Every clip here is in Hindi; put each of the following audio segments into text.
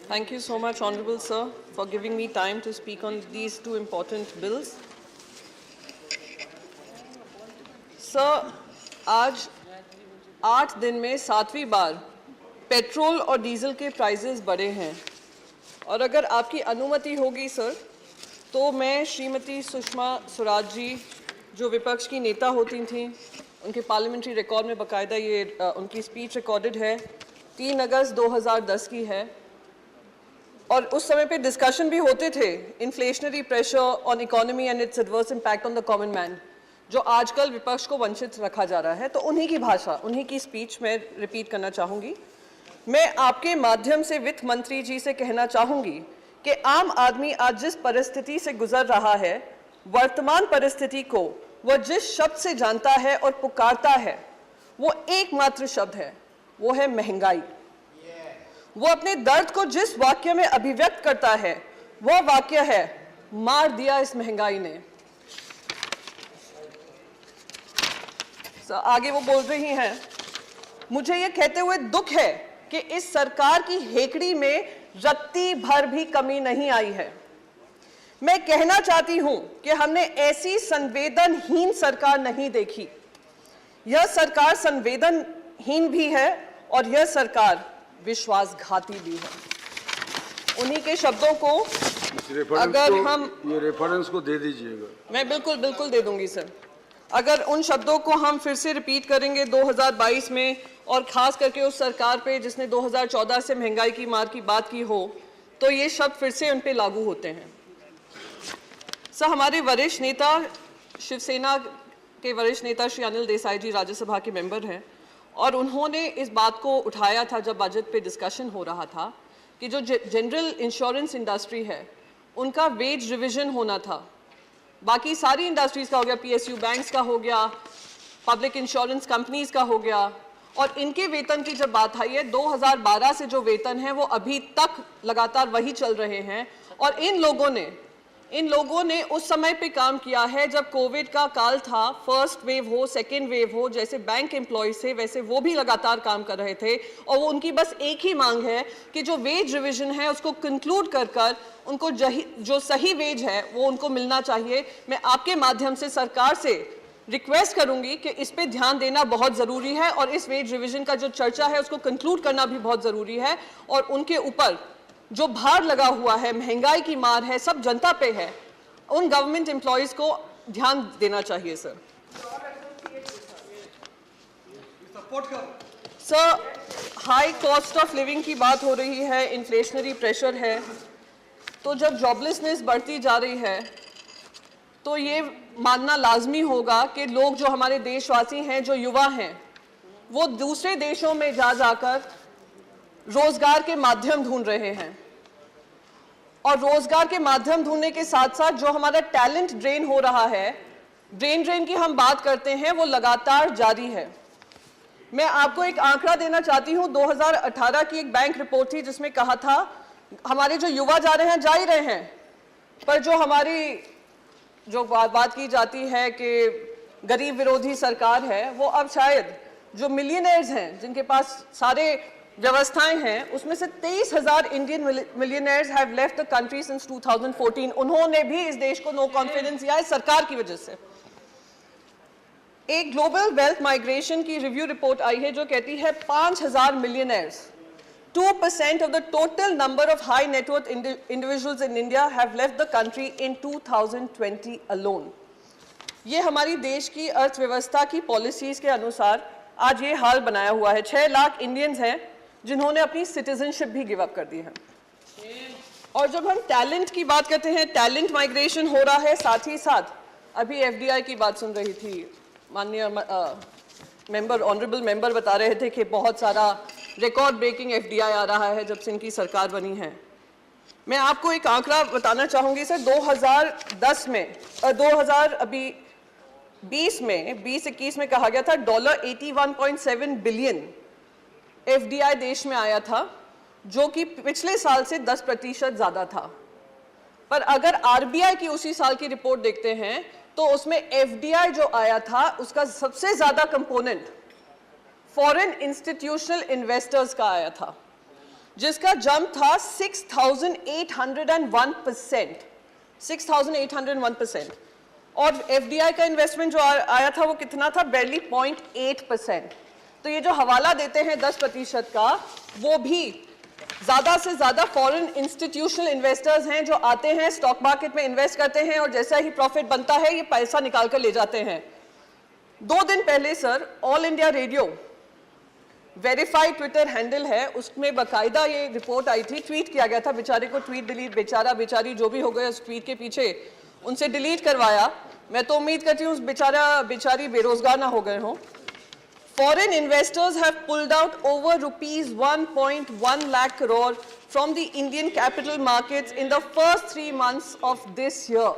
Thank you so much, Honourable Sir, for giving me time to speak on these two important bills. Sir, आज 8 दिन में 7वीं बार पेट्रोल और डीजल के प्राइसेस बढ़े हैं और अगर आपकी अनुमति होगी सर, तो मैं श्रीमती सुषमा स्वराज जी, जो विपक्ष की नेता होती थीं, उनके पार्लियामेंट्री रिकॉर्ड में बाकायदा ये उनकी स्पीच रिकॉर्डेड है, 3 अगस्त 2010 की है और उस समय पे डिस्कशन भी होते थे inflationary pressure on economy and it's adverse impact on the common man, जो आजकल विपक्ष को वंचित रखा जा रहा है। तो उन्हीं की भाषा, उन्हीं की स्पीच में रिपीट करना चाहूँगी। मैं आपके माध्यम से वित्त मंत्री जी से कहना चाहूँगी कि आम आदमी आज जिस परिस्थिति से गुजर रहा है, वर्तमान परिस्थिति को वह जिस शब्द से जानता है और पुकारता है, वो एकमात्र शब्द है, वो है महंगाई। वो अपने दर्द को जिस वाक्य में अभिव्यक्त करता है, वह वाक्य है, मार दिया इस महंगाई ने। आगे वो बोल रही हैं, मुझे ये कहते हुए दुख है कि इस सरकार की हेकड़ी में रत्ती भर भी कमी नहीं आई है। मैं कहना चाहती हूं कि हमने ऐसी संवेदनहीन सरकार नहीं देखी। यह सरकार संवेदनहीन भी है और यह सरकार विश्वासघाती भी है। उन्हीं के शब्दों को अगर हम ये रेफरेंस को दे दीजिएगा। मैं बिल्कुल दे दूंगी सर। अगर उन शब्दों को हम फिर से रिपीट करेंगे 2022 में, और खास करके उस सरकार पे जिसने 2014 से महंगाई की मार की बात की हो, तो ये शब्द फिर से उन पे लागू होते हैं। सर, हमारे वरिष्ठ नेता, शिवसेना के वरिष्ठ नेता श्री अनिल देसाई जी राज्यसभा के मेंबर हैं और उन्होंने इस बात को उठाया था जब बजट पे डिस्कशन हो रहा था कि जो जनरल इंश्योरेंस इंडस्ट्री है, उनका वेज रिविजन होना था। बाकी सारी इंडस्ट्रीज़ का हो गया, पीएसयू बैंक्स का हो गया, पब्लिक इंश्योरेंस कंपनीज़ का हो गया, और इनके वेतन की जब बात आई है, 2012 से जो वेतन है वो अभी तक लगातार वही चल रहे हैं। और इन लोगों ने उस समय पे काम किया है जब कोविड का काल था, फर्स्ट वेव हो, सेकेंड वेव हो, जैसे बैंक एम्प्लॉयज़ थे वैसे वो भी लगातार काम कर रहे थे। और वो उनकी बस एक ही मांग है कि जो वेज रिविजन है उसको कंक्लूड कर उनको जो सही वेज है वो उनको मिलना चाहिए। मैं आपके माध्यम से सरकार से रिक्वेस्ट करूंगी कि इस पे ध्यान देना बहुत ज़रूरी है और इस वेज रिविजन का जो चर्चा है उसको कंक्लूड करना भी बहुत ज़रूरी है। और उनके ऊपर जो भार लगा हुआ है, महंगाई की मार है, सब जनता पे है, उन गवर्नमेंट एम्प्लॉयज़ को ध्यान देना चाहिए sir. Sir, high cost of living की बात हो रही है, इन्फ्लेशनरी प्रेशर है, तो जब जॉबलेसनेस बढ़ती जा रही है तो ये मानना लाजमी होगा कि लोग, जो हमारे देशवासी हैं, जो युवा हैं, वो दूसरे देशों में जाकर रोजगार के माध्यम ढूंढ रहे हैं। और रोजगार के माध्यम ढूंढने के साथ साथ जो हमारा टैलेंट ड्रेन हो रहा है, ब्रेन ड्रेन की हम बात करते हैं, वो लगातार जारी है। मैं आपको एक आंकड़ा देना चाहती हूँ। 2018 की एक बैंक रिपोर्ट थी जिसमें कहा था हमारे जो युवा जा रहे हैं, जा ही रहे हैं, पर जो हमारी जो बात की जाती है कि गरीब विरोधी सरकार है, वो अब शायद जो मिलियनेयर्स हैं, जिनके पास सारे व्यवस्थाएं हैं, उसमें से 23,000 Indian millionaires have left the country since 2014। उन्होंने भी इस देश को नो कॉन्फिडेंस दिया है सरकार की वजह से। एक ग्लोबल वेल्थ माइग्रेशन की रिव्यू रिपोर्ट आई है जो कहती है 5,000 millionaires, 2% of the total number of high net worth individuals in India have left the country in 2020 alone. ये हमारी देश की अर्थव्यवस्था की पॉलिसीज के अनुसार आज ये हाल बनाया हुआ है। 6 लाख इंडियंस हैं जिन्होंने अपनी सिटीजनशिप भी गिव अप कर दी है। और जब हम टैलेंट की बात करते हैं, टैलेंट माइग्रेशन हो रहा है, साथ ही साथ अभी एफडीआई की बात सुन रही थी, माननीय मेंबर, ऑनरेबल मेंबर बता रहे थे कि बहुत सारा रिकॉर्ड ब्रेकिंग एफडीआई आ रहा है जब से इनकी सरकार बनी है। मैं आपको एक आंकड़ा बताना चाहूँगी सर। 2010 में 2020 में 2021 में कहा गया था $81.7 बिलियन एफडीआई देश में आया था, जो कि पिछले साल से 10% ज़्यादा था। पर अगर आरबीआई की उसी साल की रिपोर्ट देखते हैं तो उसमें एफडीआई जो आया था उसका सबसे ज़्यादा कंपोनेंट फॉरेन इंस्टीट्यूशनल इन्वेस्टर्स का आया था। जिसका जंप था 6,801%, 6,801%। और एफडीआई का इन्वेस्टमेंट जो आया था वो कितना था, barely 0.8%। तो ये जो हवाला देते हैं 10% का, वो भी ज्यादा से ज्यादा फॉरेन इंस्टीट्यूशनल इन्वेस्टर्स हैं जो आते हैं, स्टॉक मार्केट में इन्वेस्ट करते हैं और जैसा ही प्रॉफिट बनता है ये पैसा निकाल कर ले जाते हैं। 2 दिन पहले sir, all India radio verified Twitter handle है, उसमें बाकायदा ये रिपोर्ट आई थी, ट्वीट किया गया था, बेचारे को ट्वीट डिलीट, बेचारा बेचारी जो भी हो गया उस ट्वीट के पीछे, उनसे डिलीट करवाया। मैं तो उम्मीद करती हूँ उस बेचारी बेरोजगार ना हो गए हों। Foreign investors have pulled out over rupees 1.1 lakh crore from the Indian capital markets in the first 3 months of this year.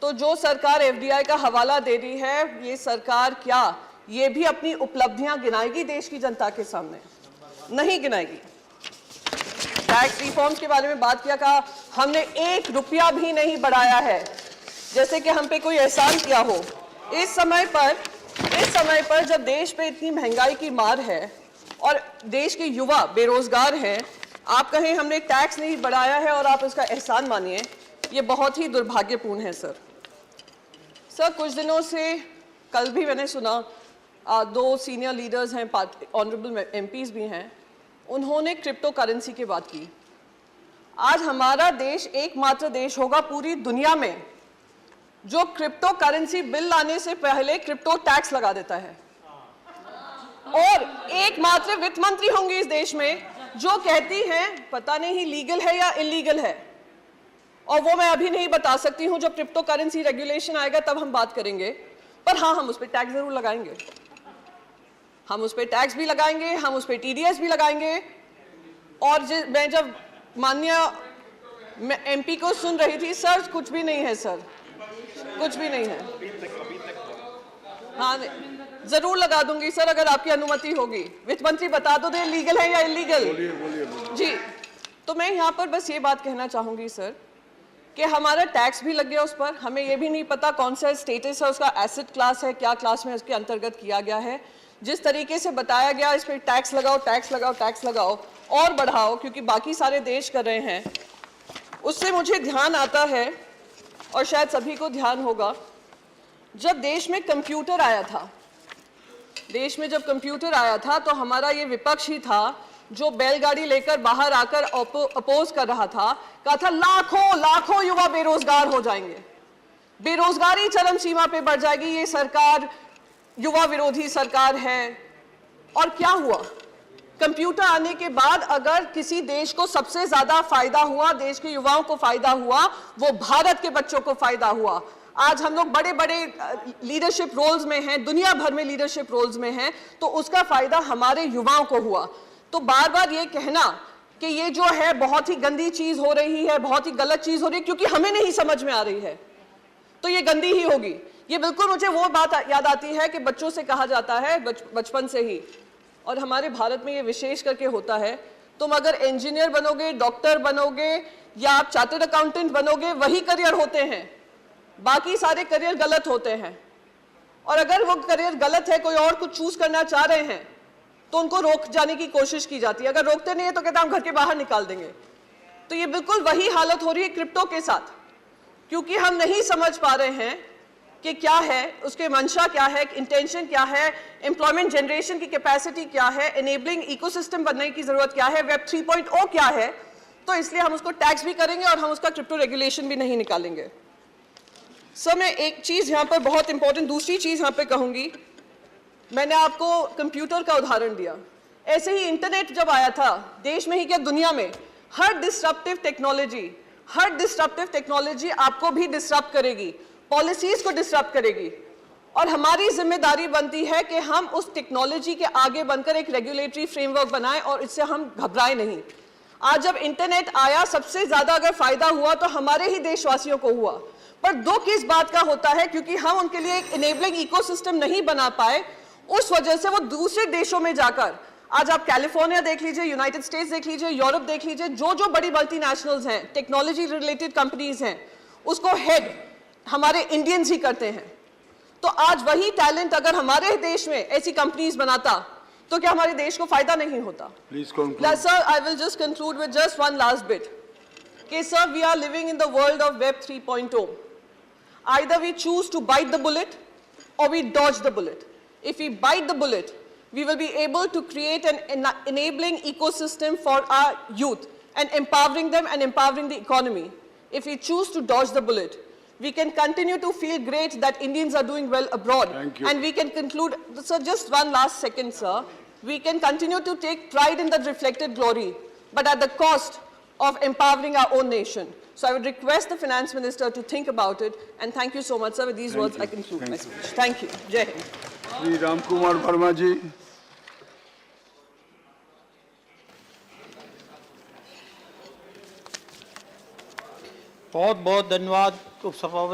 तो जो सरकार एफडीआई का हवाला दे रही है, ये सरकार क्या ये भी अपनी उपलब्धियां गिनाएगी देश की जनता के सामने? नहीं गिनाएगी। टैक्स रिफॉर्म्स के बारे में बात किया, कहा हमने 1 रुपया भी नहीं बढ़ाया है, जैसे कि हम पे कोई एहसान किया हो। इस समय पर जब देश पे इतनी महंगाई की मार है और देश के युवा बेरोजगार हैं, आप कहें हमने टैक्स नहीं बढ़ाया है और आप इसका एहसान मानिए, ये बहुत ही दुर्भाग्यपूर्ण है सर। कुछ दिनों से, कल भी मैंने सुना, 2 सीनियर लीडर्स हैं, ऑनरेबल एमपीज भी हैं, उन्होंने क्रिप्टो करेंसी की बात की। आज हमारा देश एकमात्र देश होगा पूरी दुनिया में जो क्रिप्टो करेंसी बिल लाने से पहले क्रिप्टो टैक्स लगा देता है, और एकमात्र वित्त मंत्री होंगी इस देश में जो कहती हैं पता नहीं लीगल है या इलीगल है, और वो मैं अभी नहीं बता सकती हूं, जब क्रिप्टो करेंसी रेगुलेशन आएगा तब हम बात करेंगे। पर हाँ, हम उस पर टैक्स जरूर लगाएंगे, हम उस पर टैक्स भी लगाएंगे, हम उस पर टीडीएस भी लगाएंगे। और मैं जब माननीय एमपी को सुन रही थी, सर कुछ भी नहीं है, सर कुछ भी नहीं है। हाँ, जरूर लगा दूंगी सर अगर आपकी अनुमति होगी। वित्त मंत्री बता दो, लीगल है या इलीगल? जी, तो मैं यहाँ पर बस ये बात कहना चाहूंगी सर कि हमारा टैक्स भी लग गया उस पर, हमें ये भी नहीं पता कौन सा स्टेटस है उसका, एसेट क्लास है, क्या क्लास में उसके अंतर्गत किया गया है। जिस तरीके से बताया गया इस पर टैक्स लगाओ, टैक्स लगाओ, टैक्स लगाओ और बढ़ाओ, क्योंकि बाकी सारे देश कर रहे हैं, उससे मुझे ध्यान आता है और शायद सभी को ध्यान होगा, जब देश में कंप्यूटर आया था, देश में जब कंप्यूटर आया था तो हमारा ये विपक्ष ही था जो बैलगाड़ी लेकर बाहर आकर अपोज कर रहा था, कहा था लाखों लाखों युवा बेरोजगार हो जाएंगे, बेरोजगारी चरम सीमा पे बढ़ जाएगी, ये सरकार युवा विरोधी सरकार है। और क्या हुआ? कंप्यूटर आने के बाद अगर किसी देश को सबसे ज्यादा फायदा हुआ, देश के युवाओं को फायदा हुआ, वो भारत के बच्चों को फायदा हुआ। आज हम लोग बड़े बड़े लीडरशिप रोल्स में हैं, दुनिया भर में लीडरशिप रोल्स में हैं, तो उसका फायदा हमारे युवाओं को हुआ। तो बार बार ये कहना कि ये जो है बहुत ही गंदी चीज हो रही है, बहुत ही गलत चीज हो रही है क्योंकि हमें नहीं समझ में आ रही है, तो ये गंदी ही होगी। ये बिल्कुल मुझे वो बात याद आती है कि बच्चों से कहा जाता है बचपन से ही, और हमारे भारत में ये विशेष करके होता है, तुम अगर इंजीनियर बनोगे, डॉक्टर बनोगे या आप चार्टर्ड अकाउंटेंट बनोगे, वही करियर होते हैं, बाकी सारे करियर गलत होते हैं। और अगर वो करियर गलत है, कोई और कुछ चूज करना चाह रहे हैं, तो उनको रोक जाने की कोशिश की जाती है। अगर रोकते नहीं है तो कहते हैं हम घर के बाहर निकाल देंगे। तो ये बिल्कुल वही हालत हो रही है क्रिप्टो के साथ, क्योंकि हम नहीं समझ पा रहे हैं कि क्या है, उसके मंशा क्या है, इंटेंशन क्या है, एम्प्लॉयमेंट जनरेशन की कैपेसिटी क्या है, एनेबलिंग इकोसिस्टम बनने की जरूरत क्या है, वेब 3.0 क्या है। तो इसलिए हम उसको टैक्स भी करेंगे और हम उसका क्रिप्टो रेगुलेशन भी नहीं निकालेंगे। सर मैं एक चीज यहाँ पर बहुत इंपॉर्टेंट, दूसरी चीज यहाँ पे कहूंगी, मैंने आपको कंप्यूटर का उदाहरण दिया, ऐसे ही इंटरनेट जब आया था, देश में ही क्या दुनिया में, हर डिस्ट्रप्टिव टेक्नोलॉजी आपको भी डिस्टर्ब करेगी, पॉलिसीज को डिस्टर्ब करेगी, और हमारी जिम्मेदारी बनती है कि हम उस टेक्नोलॉजी के आगे बनकर एक रेगुलेटरी फ्रेमवर्क बनाएं और इससे हम घबराएं नहीं। आज जब इंटरनेट आया, सबसे ज्यादा अगर फायदा हुआ तो हमारे ही देशवासियों को हुआ, पर दुख इस बात का होता है क्योंकि हम उनके लिए एक इनेबलिंग इकोसिस्टम नहीं बना पाए, उस वजह से वो दूसरे देशों में जाकर, आज आप कैलिफोर्निया देख लीजिए, यूनाइटेड स्टेट्स देख लीजिए, यूरोप देख लीजिए, जो बड़ी मल्टीनेशनल्स हैं, टेक्नोलॉजी रिलेटेड कंपनीज हैं, उसको हेड हमारे इंडियंस ही करते हैं। तो आज वही टैलेंट अगर हमारे देश में ऐसी कंपनीज बनाता तो क्या हमारे देश को फायदा नहीं होता? Please conclude. Sir, I will just conclude with just one last bit. Okay, sir, we are living in the world of Web 3.0. Either we choose to bite the bullet or we dodge the bullet. If we bite the bullet, we will be able to create an enabling ecosystem for our youth and empowering them and empowering the economy. If we choose to dodge the bullet, we can continue to feel great that Indians are doing well abroad. Thank you. And we can conclude, sir, just one last second, sir. We can continue to take pride in that reflected glory, but at the cost of empowering our own nation. So I would request the Finance Minister to think about it, and thank you so much, sir. With these Thank words, you. I conclude Thank my you. speech. Thank you. Jai Hind. Shri Ram Kumar Verma जी। बहुत बहुत धन्यवाद उपसभापति